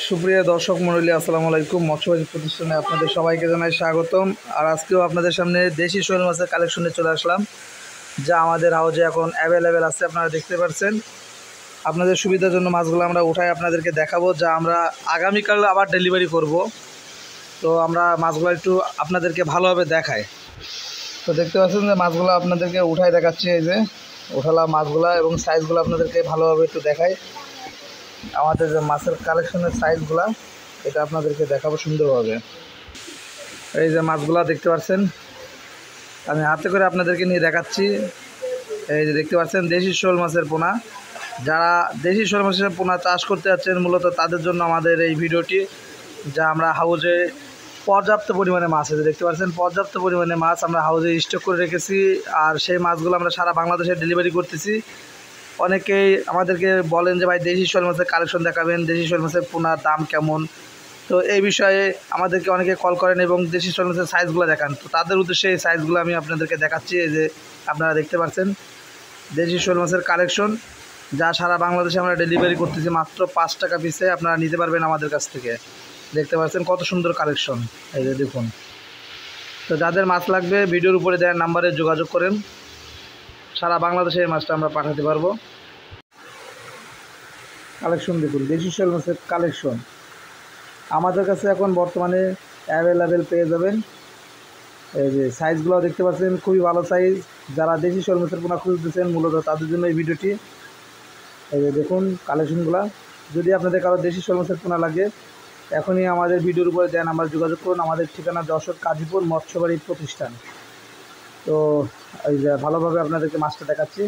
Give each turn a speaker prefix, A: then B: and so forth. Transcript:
A: সুপ্রিয় দর্শক মণ্ডলী, আসসালামু আলাইকুম। মৎস্যবাড়ি প্রতিষ্ঠানে আপনাদের সবাইকে জানাই স্বাগতম। আর আজকেও আপনাদের সামনে দেশি শোল মাছের কালেকশনে চলে আসলাম, যা আমাদের হাউজে এখন অ্যাভেলেবেল আছে। আপনারা দেখতে পাচ্ছেন। আপনাদের সুবিধার জন্য মাছগুলো আমরা উঠাই আপনাদেরকে দেখাবো, যা আমরা আগামীকাল আবার ডেলিভারি করব। তো আমরা মাছগুলো একটু আপনাদেরকে ভালোভাবে দেখাই। তো দেখতে পাচ্ছেন যে মাছগুলো আপনাদেরকে উঠাই দেখাচ্ছি। এই যে উঠালাম মাছগুলো এবং সাইজগুলো আপনাদেরকে ভালোভাবে একটু দেখাই। আমাদের যে মাছের কালেকশনের সাইজগুলা এটা আপনাদেরকে দেখাবো সুন্দরভাবে। এই যে মাছগুলা দেখতে পাচ্ছেন, আমি হাতে করে আপনাদেরকে নিয়ে দেখাচ্ছি। এই যে দেখতে পাচ্ছেন দেশি শোল মাছের পোনা। যারা দেশি শোল মাছের পোনা চাষ করতে যাচ্ছেন মূলত তাদের জন্য আমাদের এই ভিডিওটি, যা আমরা হাউজে পর্যাপ্ত পরিমাণে মাছ আছে। দেখতে পাচ্ছেন পর্যাপ্ত পরিমাণে মাছ আমরা হাউজে স্টক করে রেখেছি, আর সেই মাছগুলো আমরা সারা বাংলাদেশে ডেলিভারি করতেছি। অনেকেই আমাদেরকে বলেন যে ভাই দেশি শোল মাছের কালেকশন দেখাবেন, দেশি শোল মাছের পোনার দাম কেমন। তো এই বিষয়ে আমাদেরকে অনেকে কল করেন এবং দেশি শোল মাছের সাইজগুলো দেখান। তো তাদের উদ্দেশ্যে এই সাইজগুলো আমি আপনাদেরকে দেখাচ্ছি। এই যে আপনারা দেখতে পাচ্ছেন দেশি শোল মাছের কালেকশন, যা সারা বাংলাদেশে আমরা ডেলিভারি করতেছি মাত্র 5 টাকা পিসে। আপনারা নিতে পারবেন আমাদের কাছ থেকে। দেখতে পাচ্ছেন কত সুন্দর কালেকশন। এই যে দেখুন। তো যাদের মাছ লাগবে ভিডিওর উপরে দেওয়ার নাম্বারে যোগাযোগ করেন। সারা বাংলাদেশে এই মাছটা আমরা পাঠাতে পারবো। কালেকশন দেখুন, দেশি শোল মাছের কালেকশন আমাদের কাছে এখন বর্তমানে অ্যাভেলেবেল পেয়ে যাবেন। এই যে সাইজগুলো দেখতে পাচ্ছেন, খুবই ভালো সাইজ। যারা দেশি শোল মাছের পোনা খুঁজতেছেন মূলত তাদের জন্য এই ভিডিওটি। এই যে দেখুন কালেকশনগুলো। যদি আপনাদের কারো দেশি শোল মাছের পোনা লাগে, এখনই আমাদের ভিডিওর উপরে দেন আমরা যোগাযোগ করুন। আমাদের ঠিকানা যশোর কাজীপুর মৎস্যবাড়ি প্রতিষ্ঠান। তো এই যে ভালোভাবে আপনাদেরকে মাছটা দেখাচ্ছি।